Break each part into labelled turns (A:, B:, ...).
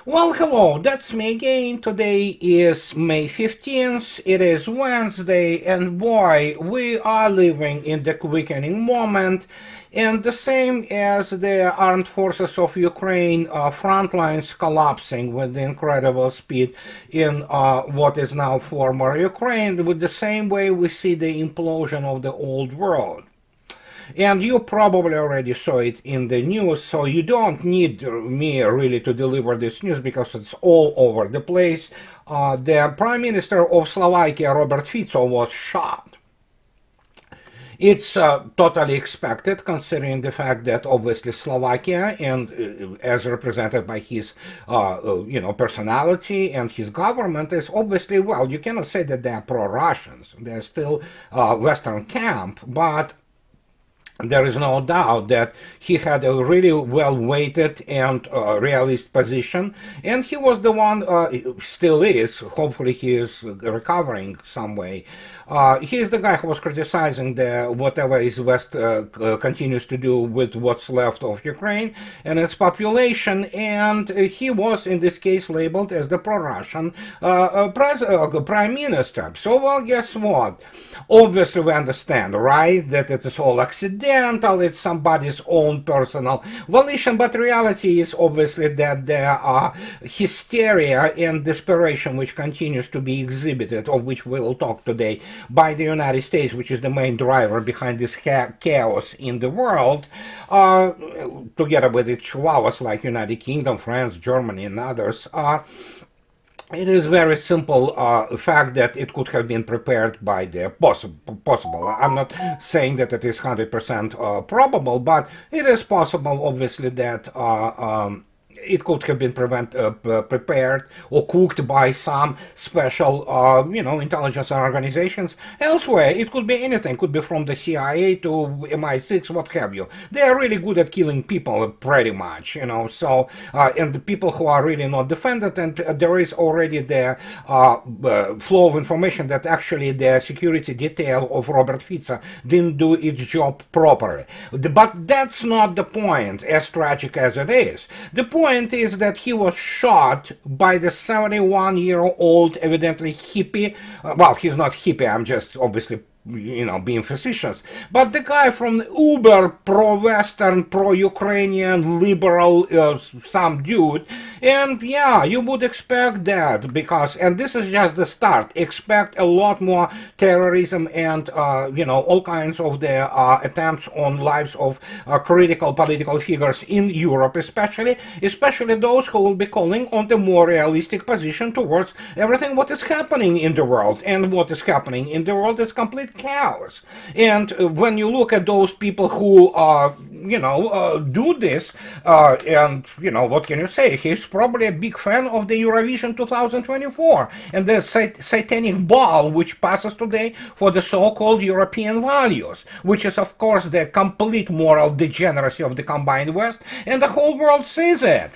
A: Well, hello, that's me again. Today is May 15th, it is Wednesday, and boy, we are living in the quickening moment. And the same as the armed forces of Ukraine front lines collapsing with incredible speed in what is now former Ukraine, with the same way we see the implosion of the old world. And you probably already saw it in the news, so you don't need me really to deliver this news because it's all over the place. The Prime Minister of Slovakia, Robert Fico, was shot. It's totally expected, considering the fact that obviously Slovakia, and as represented by his, personality and his government, is obviously, well, you cannot say that they are pro-Russians. They're still Western camp, but there is no doubt that he had a really well-weighted and realist position, and he was the one, still is, hopefully he is recovering some way. He is the guy who was criticizing whatever his West continues to do with what's left of Ukraine and its population, and he was in this case labeled as the pro-Russian prime minister. So, well, guess what? Obviously we understand, right, that it is all accidental, it's somebody's own personal volition, but reality is obviously that there are hysteria and desperation which continues to be exhibited, of which we'll talk today, by the United States, which is the main driver behind this chaos in the world, together with its chihuahuas like United Kingdom, France, Germany, and others. It is very simple fact that it could have been prepared by the possible. I'm not saying that it is 100% probable, but it is possible, obviously, that it could have been prepared or cooked by some special, intelligence organizations elsewhere. It could be anything. It could be from the CIA to MI6, what have you. They are really good at killing people, pretty much, So, and the people who are really not defended, and there is already the flow of information that actually the security detail of Robert Fico didn't do its job properly. But that's not the point, as tragic as it is. The point is that he was shot by the 71-year-old, evidently hippie. Well, he's not hippie, I'm just obviously being facetious, but the guy from uber pro-Western, pro-Ukrainian, liberal, some dude, and yeah, you would expect that, because, and this is just the start, expect a lot more terrorism and, all kinds of the attempts on lives of critical political figures in Europe, especially those who will be calling on the more realistic position towards everything what is happening in the world, and what is happening in the world is complete chaos. And when you look at those people who, do this, and, what can you say? He's probably a big fan of the Eurovision 2024 and the satanic ball which passes today for the so-called European values, which is, of course, the complete moral degeneracy of the combined West, and the whole world sees it.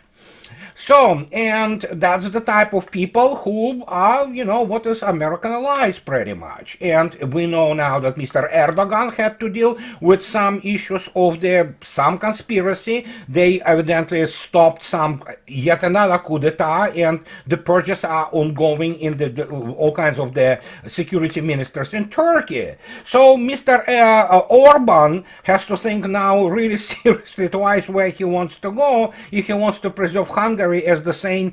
A: So, and that's the type of people who are, what is American allies, pretty much. And we know now that Mr. Erdogan had to deal with some issues of some conspiracy. They evidently stopped yet another coup d'etat, and the purges are ongoing in all kinds of the security ministers in Turkey. So Mr. Orban has to think now really seriously twice where he wants to go if he wants to preserve Hungary as the same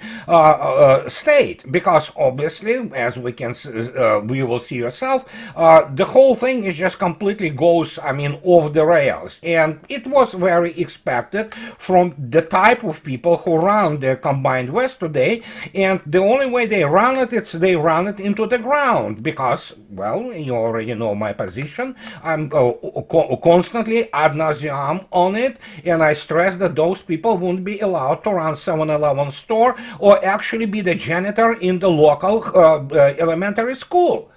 A: state, because obviously, as we will see yourself, the whole thing is just completely goes, off the rails, and it was very expected from the type of people who run the combined West today, and the only way they run it is they run it into the ground, because, well, you already know my position. I'm constantly ad nauseam on it, and I stress that those people won't be allowed to run 7-Eleven store or actually be the janitor in the local elementary school.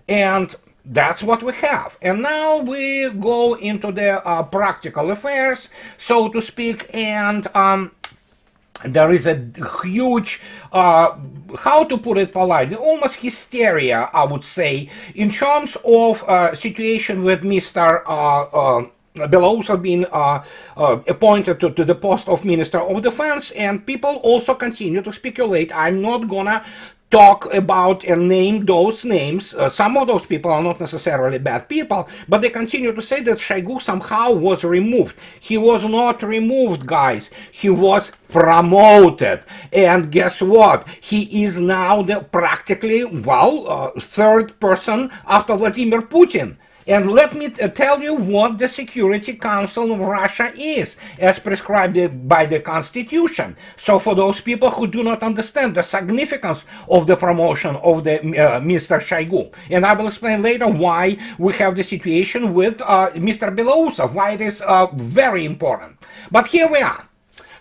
A: And that's what we have. And now we go into the practical affairs, so to speak, and there is a huge, how to put it politely, almost hysteria, I would say, in terms of situation with Mr. Belousov been appointed to the post of Minister of Defense, and people also continue to speculate. I'm not gonna talk about and name those names. Some of those people are not necessarily bad people, but they continue to say that Shoigu somehow was removed. He was not removed, guys. He was promoted. And guess what? He is now the practically, third person after Vladimir Putin. And let me tell you what the Security Council of Russia is, as prescribed by the Constitution. So for those people who do not understand the significance of the promotion of the Mr. Shoigu, and I will explain later why we have the situation with Mr. Belousov, why it is very important. But here we are.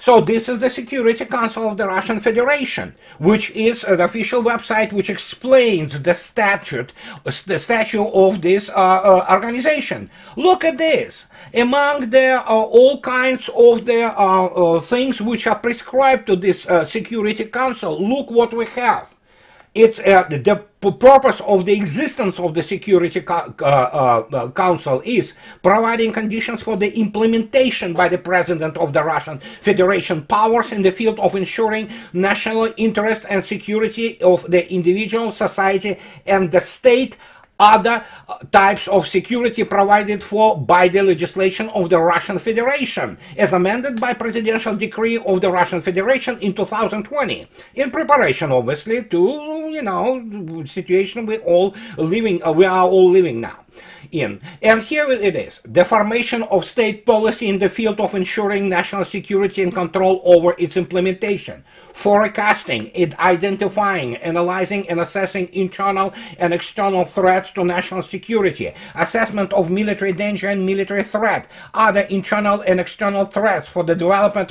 A: So this is the Security Council of the Russian Federation, which is an official website which explains the statute of this organization. Look at this. Among the all kinds of the things which are prescribed to this Security Council, look what we have. It's the purpose of the existence of the Security Council is providing conditions for the implementation by the President of the Russian Federation powers in the field of ensuring national interest and security of the individual, society, and the state. Other types of security provided for by the legislation of the Russian Federation, as amended by presidential decree of the Russian Federation in 2020, in preparation, obviously, to, situation we are all living now in. And here it is, the formation of state policy in the field of ensuring national security and control over its implementation, forecasting, identifying, analyzing, and assessing internal and external threats to national security, assessment of military danger and military threat, other internal and external threats for the development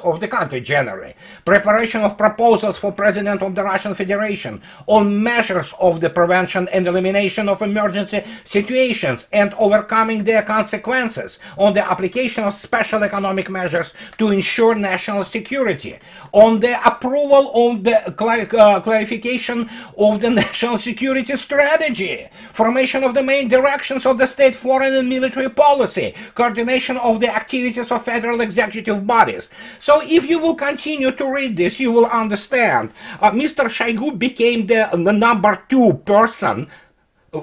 A: of the country generally, preparation of proposals for President of the Russian Federation on measures of the prevention and elimination of emergency situations and overcoming their consequences, on the application of special economic measures to ensure national security, on the approval of the clarification of the national security strategy, formation of the main directions of the state foreign and military policy, coordination of the activities of federal executive bodies. So if you will continue to read this, you will understand. Mr. Shoigu became the number 2 person.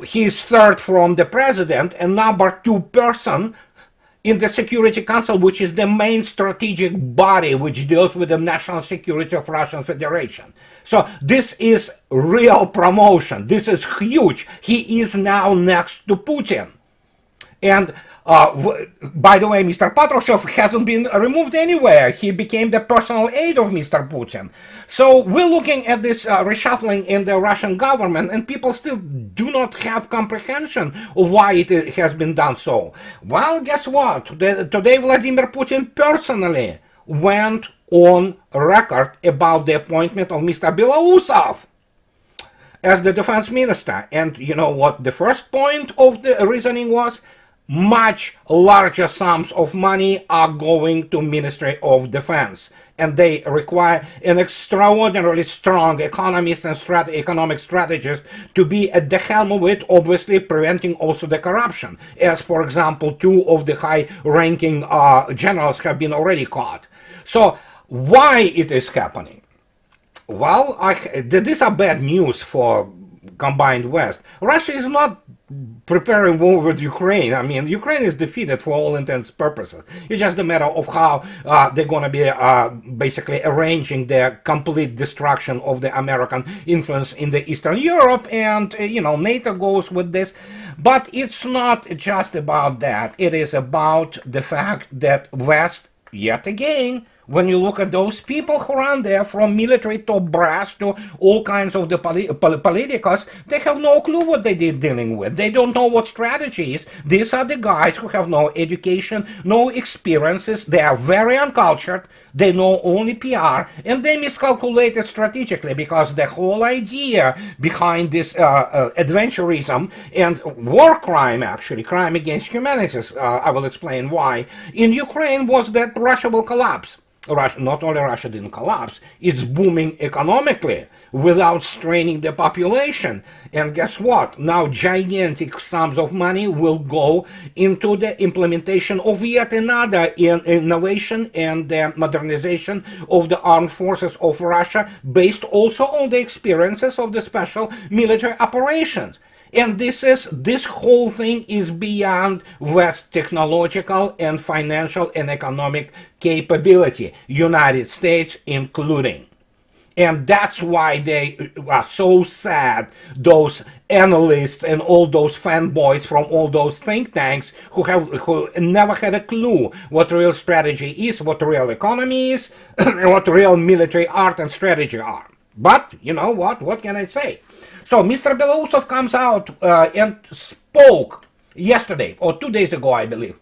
A: He is third from the president and number 2 person in the Security Council, which is the main strategic body which deals with the national security of Russian Federation. So this is real promotion. This is huge. He is now next to Putin. And by the way, Mr. Patrushev hasn't been removed anywhere. He became the personal aide of Mr. Putin. So we're looking at this reshuffling in the Russian government, and people still do not have comprehension of why it has been done so. Well, guess what? Today Vladimir Putin personally went on record about the appointment of Mr. Belousov as the defense minister. And you know what the first point of the reasoning was? Much larger sums of money are going to Ministry of Defense, and they require an extraordinarily strong economist and economic strategist to be at the helm of it, obviously preventing also the corruption, as for example 2 of the high-ranking generals have been already caught. So why it is happening? Well, these are bad news for combined West. Russia is not preparing war with Ukraine. I mean, Ukraine is defeated for all intents and purposes. It's just a matter of how they're going to be basically arranging the complete destruction of the American influence in the Eastern Europe, and NATO goes with this. But it's not just about that. It is about the fact that West, yet again, when you look at those people who run there, from military top brass to all kinds of the politicos, they have no clue what they're dealing with. They don't know what strategy is. These are the guys who have no education, no experiences. They are very uncultured. They know only PR, and they miscalculated strategically, because the whole idea behind this adventurism and war crime, actually, crime against humanity, I will explain why, in Ukraine was that Russia will collapse. Russia, not only Russia didn't collapse, it's booming economically without straining the population. And guess what? Now gigantic sums of money will go into the implementation of yet another innovation and modernization of the armed forces of Russia, based also on the experiences of the special military operations. And this whole thing is beyond West technological and financial and economic capability, United States including. And that's why they are so sad, those analysts and all those fanboys from all those think tanks who never had a clue what real strategy is, what real economy is, and what real military art and strategy are. But you know what can I say? So Mr. Belousov comes out and spoke yesterday, or 2 days ago, I believe.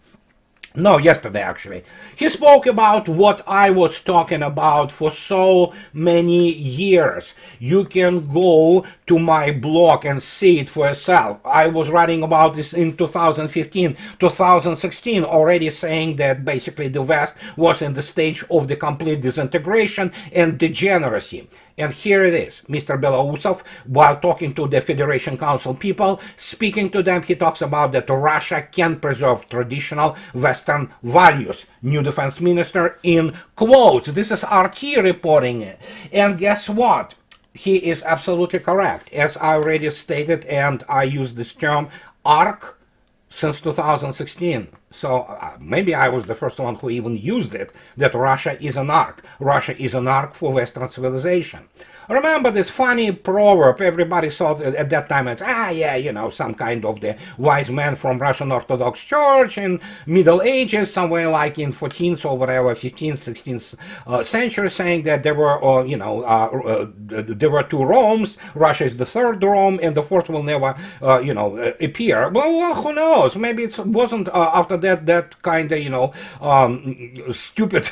A: No, yesterday actually. He spoke about what I was talking about for so many years. You can go to my blog and see it for yourself. I was writing about this in 2015, 2016, already saying that basically the West was in the stage of the complete disintegration and degeneracy. And here it is, Mr. Belousov, while talking to the Federation Council people, speaking to them, he talks about that Russia can preserve traditional Western values. New defense minister in quotes. This is RT reporting it. And guess what? He is absolutely correct. As I already stated, and I use this term, ARC, since 2016. So maybe I was the first one who even used it, that Russia is an arc. Russia is an arc for Western civilization. Remember this funny proverb everybody thought at that time, some kind of the wise man from Russian Orthodox Church in Middle Ages, somewhere like in 14th or whatever, 15th, 16th century, saying that there were, there were two Romes, Russia is the third Rome, and the fourth will never, appear. Well, who knows? Maybe it wasn't after that kind of, stupid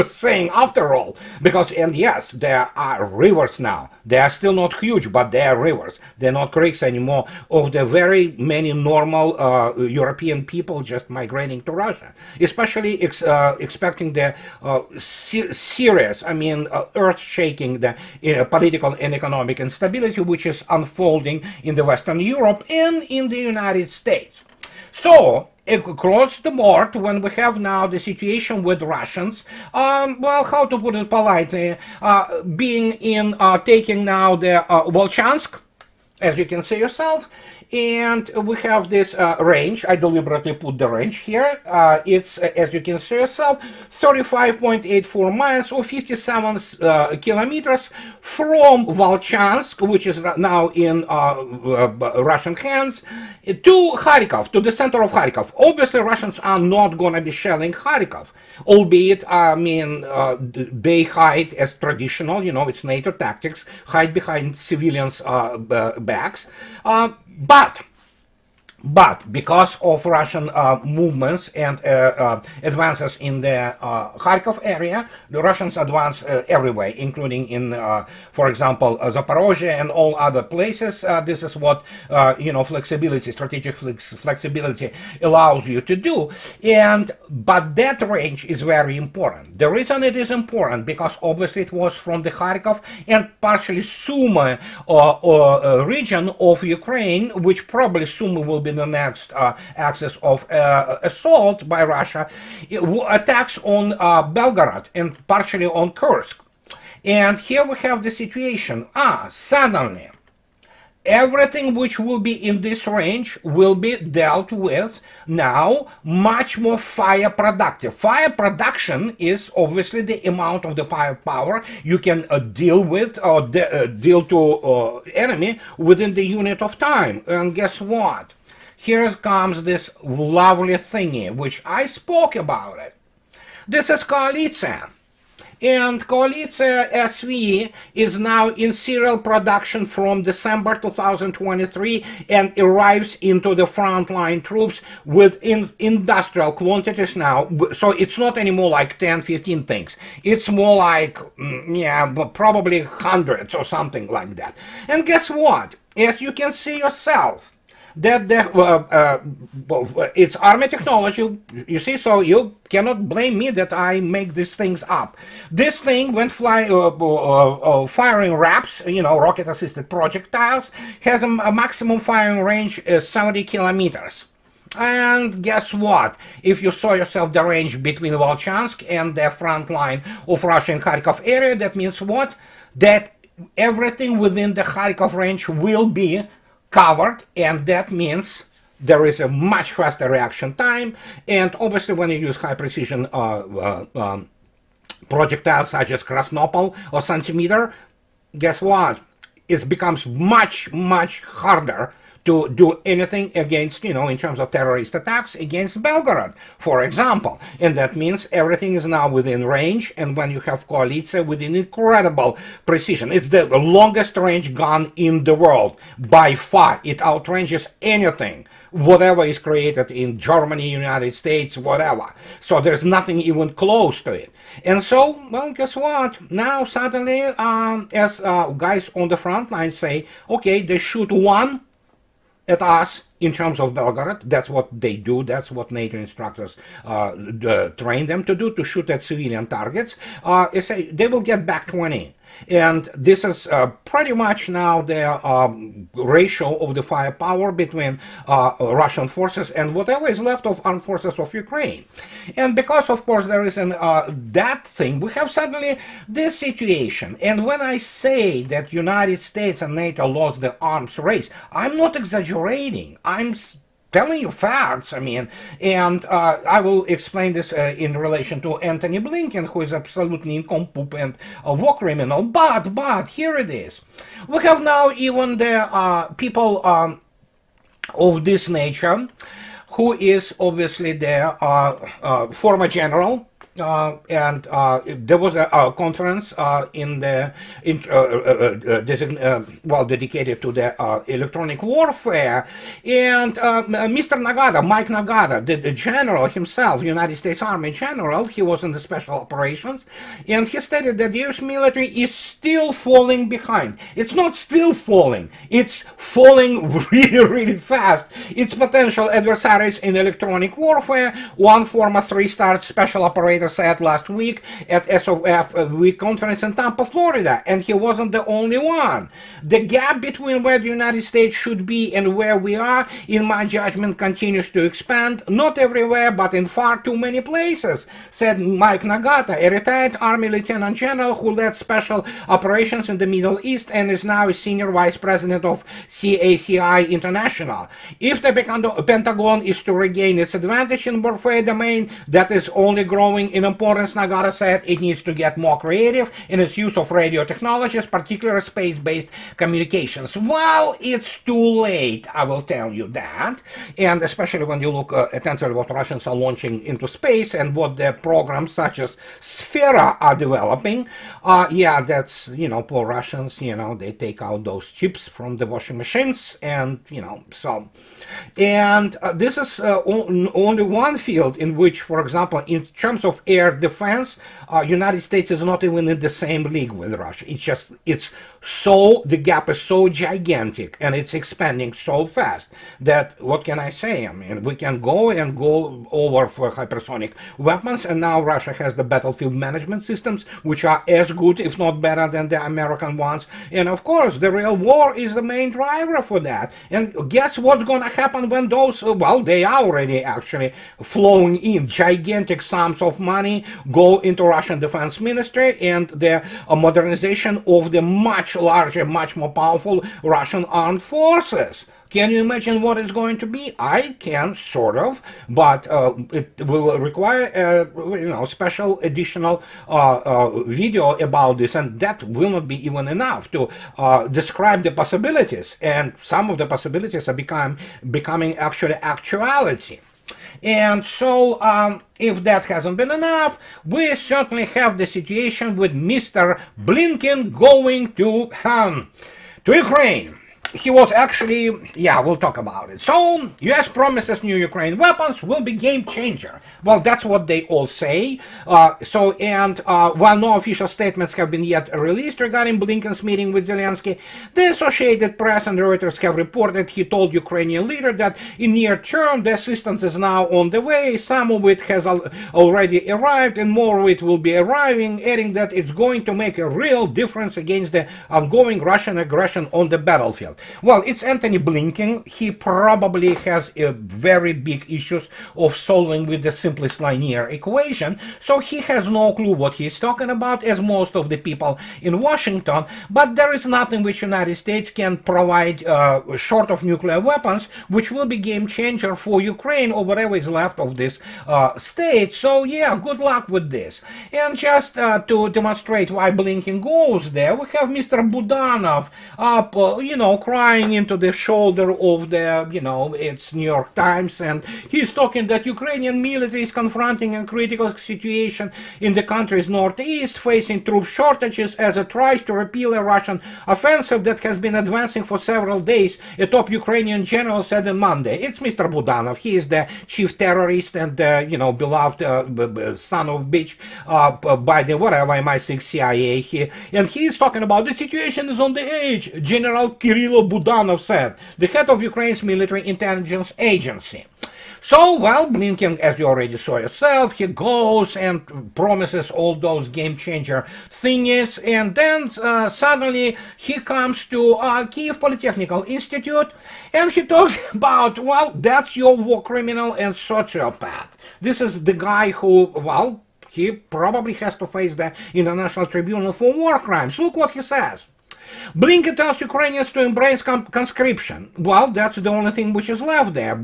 A: saying after all. Because, and yes, there are rivers now. They are still not huge, but they are rivers. They're not creeks anymore of the very many normal European people just migrating to Russia, especially expecting the serious, earth-shaking the political and economic instability which is unfolding in the Western Europe and in the United States. So, across the board, when we have now the situation with Russians, how to put it politely, taking now the Volchansk, as you can see yourself, and we have this range. I deliberately put the range here. It's, as you can see yourself, 35.84 miles or 57 kilometers from Volchansk, which is now in Russian hands, to Kharkov, to the center of Kharkov. Obviously, Russians are not going to be shelling Kharkov, albeit, they hide as traditional, it's NATO tactics, hide behind civilians' backs. But because of Russian movements and advances in the Kharkov area, the Russians advance everywhere, including in, for example, Zaporozhye and all other places. This is what, flexibility, strategic flexibility allows you to do. But that range is very important. The reason it is important, because obviously it was from the Kharkov and partially Sumy region of Ukraine, which probably Sumy will be the next axis of assault by Russia, attacks on Belgorod and partially on Kursk. And here we have the situation. Suddenly, everything which will be in this range will be dealt with now much more fire productive. Fire production is obviously the amount of the firepower you can deal with or deal to enemy within the unit of time. And guess what? Here comes this lovely thingy, which I spoke about it. This is Koalitsia. And Koalitsia SV is now in serial production from December 2023 and arrives into the frontline troops with industrial quantities now. So it's not anymore like 10, 15 things. It's more like, probably hundreds or something like that. And guess what? As you can see yourself, that it's army technology. You see, so you cannot blame me that I make these things up. This thing, when firing RAPs, rocket-assisted projectiles, has a maximum firing range 70 kilometers. And guess what? If you saw yourself the range between Volchansk and the front line of Russian Kharkov area, that means what? That everything within the Kharkov range will be covered, and that means there is a much faster reaction time. And obviously, when you use high precision projectiles such as Krasnopol or Centimeter, guess what? It becomes much, much harder to do anything against, in terms of terrorist attacks against Belgorod, for example. And that means everything is now within range, and when you have Koalitsia within incredible precision, it's the longest range gun in the world. By far, it outranges anything, whatever is created in Germany, United States, whatever. So there's nothing even close to it. And so, well, guess what? Now suddenly, as guys on the front line say, okay, they shoot one at us in terms of Belgorod. That's what they do. That's what NATO instructors train them to do, to shoot at civilian targets. They will get back 20. And this is pretty much now the ratio of the firepower between Russian forces and whatever is left of armed forces of Ukraine. And because, of course, there is that thing, we have suddenly this situation. And when I say that United States and NATO lost the arms race, I'm not exaggerating. I'm telling you facts, and I will explain this in relation to Anthony Blinken, who is absolutely incompetent war criminal, but here it is. We have now even the people of this nature, who is obviously the former general, and there was a conference dedicated to the electronic warfare, and Mr. Nagata, Mike Nagata, the general himself, United States Army general, he was in the special operations, and he stated that the US military is still falling behind. It's not still falling, it's falling really, really fast. Its potential adversaries in electronic warfare, one former 3-star special operator said last week at SOF week conference in Tampa, Florida, and he wasn't the only one. The gap between where the United States should be and where we are, in my judgment, continues to expand, not everywhere, but in far too many places, said Mike Nagata, a retired Army Lieutenant General who led special operations in the Middle East and is now a senior vice president of CACI International. If the Pentagon is to regain its advantage in warfare domain that is only growing in importance, Nagata said, it needs to get more creative in its use of radio technologies, particularly space-based communications. Well, it's too late, I will tell you that. And especially when you look attentively what Russians are launching into space and what their programs such as Sphera are developing. Yeah, that's, poor Russians, they take out those chips from the washing machines and, so. And this is only one field in which, for example, in terms of air defense, United States is not even in the same league with Russia. The gap is so gigantic and it's expanding so fast that, what can I say? We can go over for hypersonic weapons, and now Russia has the battlefield management systems, which are as good, if not better, than the American ones. And of course, the real war is the main driver for that. And guess what's going to happen when those, they are already actually flowing in gigantic sums of money, go into Russian Defense Ministry and the modernization of the much larger, much more powerful Russian armed forces. Can you imagine what it's going to be? I can, sort of, but it will require a special additional video about this, and that will not be even enough to describe the possibilities. And some of the possibilities are becoming actually actuality. And so, if that hasn't been enough, we certainly have the situation with Mr. Blinken going to Ukraine. he was actually, yeah, we'll talk about it. So, US promises new Ukraine weapons will be game changer. Well, that's what they all say. While no official statements have been yet released regarding Blinken's meeting with Zelensky, the Associated Press and Reuters have reported he told Ukrainian leader that in near term the assistance is now on the way. Some of it has already arrived and more of it will be arriving, adding that it's going to make a real difference against the ongoing Russian aggression on the battlefield. Well, it's Anthony Blinken. He probably has a very big issues of solving with the simplest linear equation, so he has no clue what he's talking about, as most of the people in Washington. But there is nothing which United States can provide short of nuclear weapons, which will be game changer for Ukraine or whatever is left of this state. So yeah, good luck with this. And just to demonstrate why Blinken goes there, we have Mr. Budanov up, crying into the shoulder of the, it's New York Times, and he's talking that Ukrainian military is confronting a critical situation in the country's northeast, facing troop shortages as it tries to repel a Russian offensive that has been advancing for several days, a top Ukrainian general said on Monday. It's Mr. Budanov. He is the chief terrorist and, beloved son of bitch by the whatever MI6 CIA. And he is talking about the situation is on the edge. General Kirilo Budanov said, the head of Ukraine's military intelligence agency. So, well, Blinken, as you already saw yourself, he goes and promises all those game-changer thingies, and then suddenly he comes to Kiev Polytechnical Institute, and he talks about, well, that's your war criminal and sociopath. This is the guy who, well, he probably has to face the International Tribunal for War Crimes. Look what he says. Blinken tells Ukrainians to embrace conscription. Well, that's the only thing which is left there.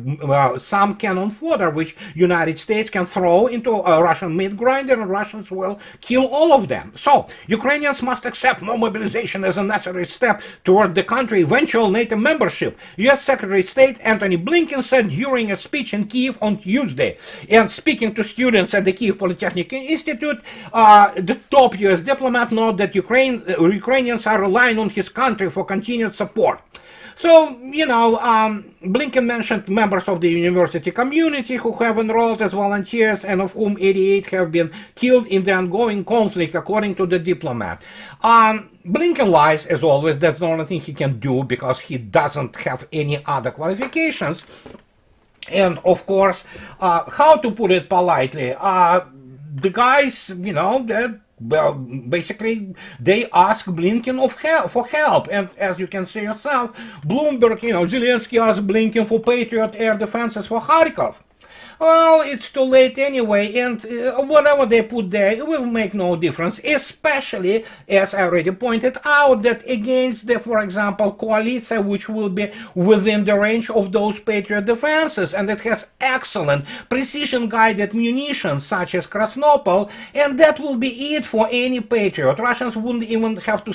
A: Some cannon fodder, which United States can throw into a Russian meat grinder, and Russians will kill all of them. So, Ukrainians must accept more mobilization as a necessary step toward the country's eventual NATO membership, U.S. Secretary of State Anthony Blinken said during a speech in Kiev on Tuesday. And speaking to students at the Kiev Polytechnic Institute, the top U.S. diplomat noted that Ukrainians are relying on his country for continued support. So, Blinken mentioned members of the university community who have enrolled as volunteers and of whom 88 have been killed in the ongoing conflict, according to the diplomat. Blinken lies, as always. That's the only thing he can do because he doesn't have any other qualifications. And, of course, how to put it politely, the guys, well, basically, they ask Blinken for help, and as you can see yourself, Bloomberg, Zelensky asked Blinken for Patriot air defenses for Kharkov. Well, it's too late anyway, and whatever they put there, it will make no difference, especially, as I already pointed out, that against the, for example, coalition, which will be within the range of those Patriot defenses, and it has excellent precision-guided munitions, such as Krasnopol, and that will be it for any Patriot. Russians wouldn't even have to,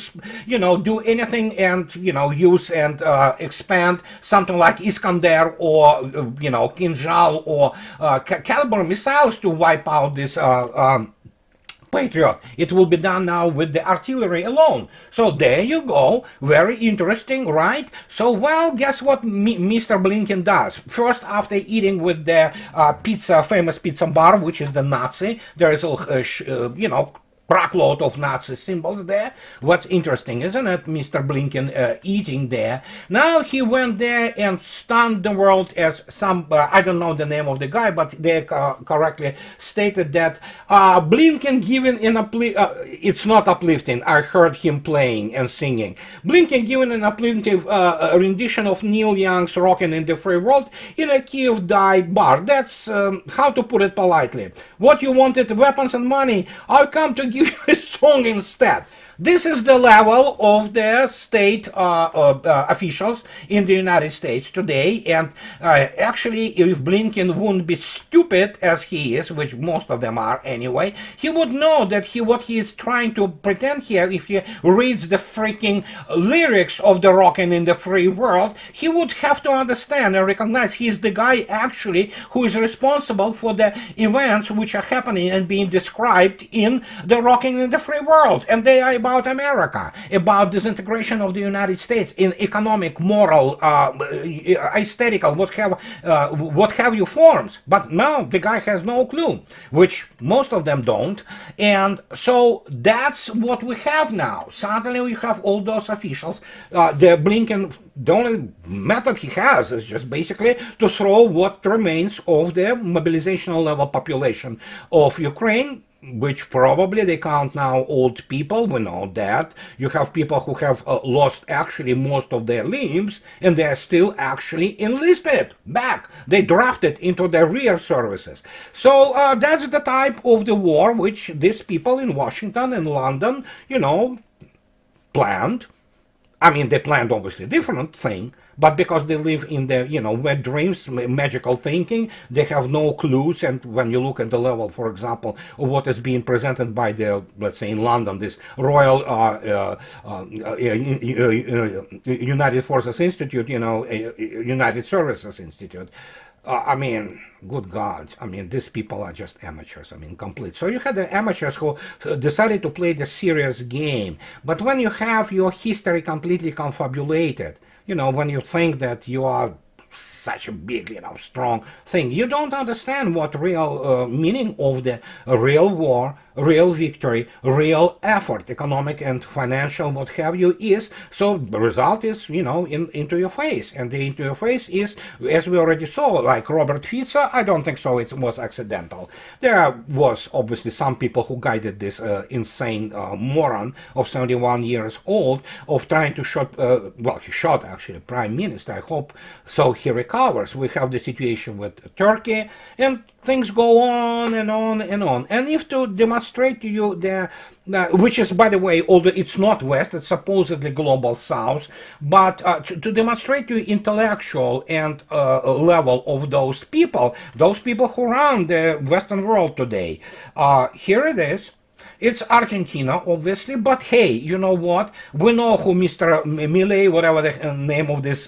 A: do anything and, use and expand something like Iskander or, Kinjal or caliber missiles to wipe out this Patriot. It will be done now with the artillery alone. So there you go. Very interesting, right? So, well, guess what Mr. Blinken does? First, after eating with the famous pizza bar, which is the Nazi, there is a, truckload of Nazi symbols there. What's interesting, isn't it? Mr. Blinken eating there. Now he went there and stunned the world as some, I don't know the name of the guy, but they correctly stated that Blinken given it's not uplifting. I heard him playing and singing. Blinken given an uplifting rendition of Neil Young's Rockin' in the Free World in a Kiev dive bar. That's how to put it politely. What you wanted, weapons and money. I'll come to give you a song instead. This is the level of the state officials in the United States today, and actually, if Blinken wouldn't be stupid as he is, which most of them are anyway, he would know that what he is trying to pretend here, if he reads the freaking lyrics of the Rockin' in the Free World, he would have to understand and recognize he's the guy actually who is responsible for the events which are happening and being described in the Rockin' in the Free World, and they are about about America, about disintegration of the United States in economic, moral, aesthetical, what have you forms. But no, the guy has no clue, which most of them don't. And so that's what we have now. Suddenly we have all those officials. The Blinken, the only method he has is just basically to throw what remains of the mobilizational level population of Ukraine, which probably they count now old people. We know that. You have people who have lost actually most of their limbs, and they are still actually enlisted back. They drafted into the rear services. So that's the type of the war which these people in Washington and London, planned. I mean, they planned obviously different thing, but because they live in the, wet dreams, magical thinking, they have no clues. And when you look at the level, for example, of what is being presented by the, let's say in London, this Royal United Forces Institute, United Services Institute, I mean, good God, I mean, these people are just amateurs, I mean, complete. So you had the amateurs who decided to play the serious game. But when you have your history completely confabulated, when you think that you are such a big, strong thing, you don't understand what real meaning of the real war, real victory, real effort, economic and financial, what have you, is. So the result is, into your face. And the into your face is, as we already saw, like Robert Fico, I don't think so it was accidental. There was obviously some people who guided this insane moron of 71 years old of trying to shoot, he shot actually Prime Minister. I hope so he recovers. We have the situation with Turkey, and things go on and on and on. And if to demonstrate to you which is, by the way, although it's not West, it's supposedly global South, but to demonstrate to you intellectual and level of those people who run the Western world today. Here it is. It's Argentina, obviously, but hey, you know what? We know who Mr. Milei, whatever the name of this,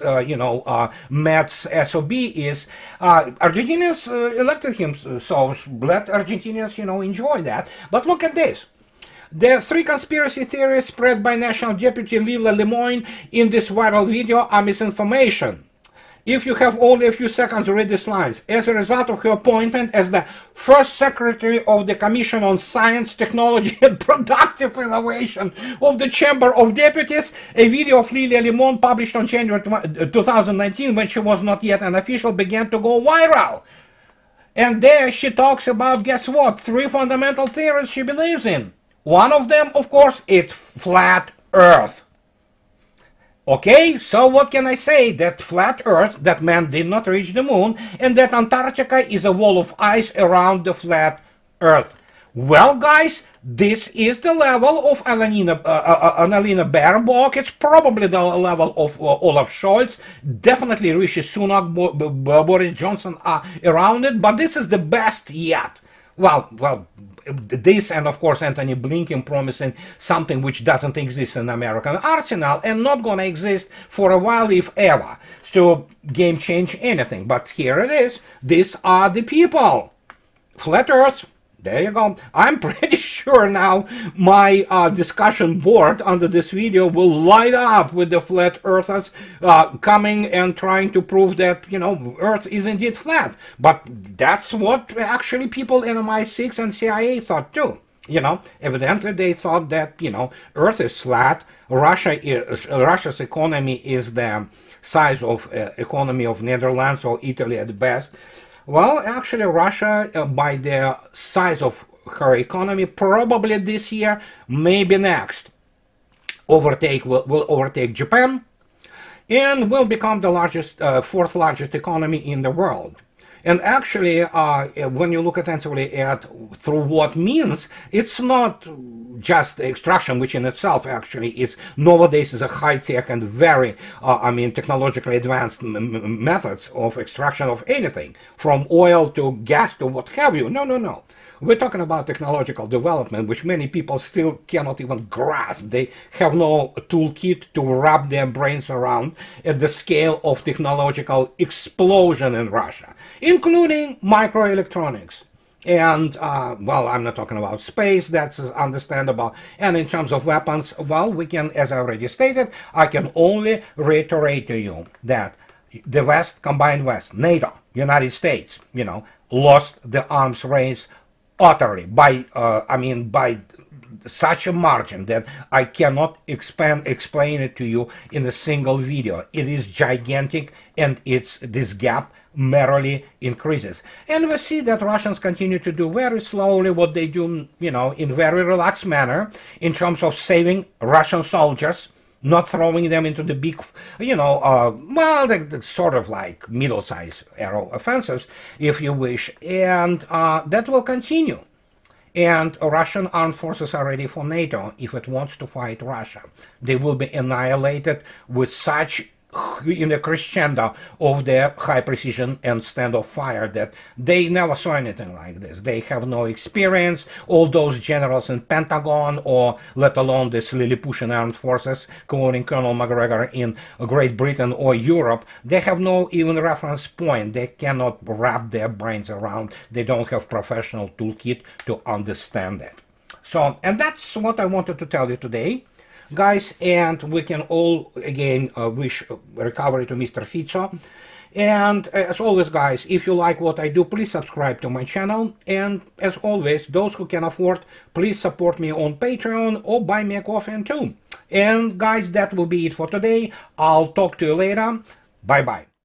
A: Mets SOB is. Argentinians elected him, so let Argentinians, enjoy that. But look at this. The three conspiracy theories spread by National Deputy Lila Lemoyne in this viral video are misinformation. If you have only a few seconds to read these lines, as a result of her appointment as the first secretary of the Commission on Science, Technology and Productive Innovation of the Chamber of Deputies, a video of Lilia Limon published on January 2019, when she was not yet an official, began to go viral. And there she talks about, guess what, 3 fundamental theories she believes in. One of them, of course, is flat Earth. Okay, so what can I say? That flat Earth, that man did not reach the moon, and that Antarctica is a wall of ice around the flat Earth. Well, guys, this is the level of Annalena Baerbock. It's probably the level of Olaf Scholz. Definitely Rishi Sunak, Boris Johnson are around it, but this is the best yet. Well, this, and of course Anthony Blinken promising something which doesn't exist in American arsenal and not gonna exist for a while, if ever, to game change anything. But here it is. These are the people. Flat Earth. There you go. I'm pretty sure now my discussion board under this video will light up with the flat earthers coming and trying to prove that, Earth is indeed flat. But that's what actually people in MI6 and CIA thought too. Evidently they thought that, Earth is flat. Russia's economy is the size of economy of Netherlands or Italy at best. Well, actually, Russia, by the size of her economy, probably this year, maybe next, will overtake Japan, and will become the largest, 4th largest economy in the world. And actually, when you look attentively at through what means, it's not just extraction, which in itself actually is nowadays is a high-tech and very, technologically advanced methods of extraction of anything, from oil to gas to what have you. No. We're talking about technological development, which many people still cannot even grasp. They have no toolkit to wrap their brains around at the scale of technological explosion in Russia, including microelectronics. And, well, I'm not talking about space, that's understandable. And in terms of weapons, well, we can, as I already stated, I can only reiterate to you that the West, combined West, NATO, United States, lost the arms race utterly by, by such a margin that I cannot explain it to you in a single video. It is gigantic, and this gap merely increases. And we see that Russians continue to do very slowly what they do, in very relaxed manner in terms of saving Russian soldiers, not throwing them into the big, the sort of like middle-sized aero offensives, if you wish. And that will continue. And Russian armed forces are ready for NATO if it wants to fight Russia. They will be annihilated with such in a crescendo of their high precision and standoff fire that they never saw anything like this. They have no experience. All those generals in Pentagon, or let alone this Lilliputian armed forces, quoting Colonel McGregor in Great Britain or Europe, they have no even reference point. They cannot wrap their brains around. They don't have professional toolkit to understand it. So, and that's what I wanted to tell you today, guys, and we can all again wish recovery to Mr. Fico. And as always, guys, if you like what I do, please subscribe to my channel. And as always, those who can afford, please support me on Patreon or buy me a coffee too. And guys, that will be it for today. I'll talk to you later. Bye bye.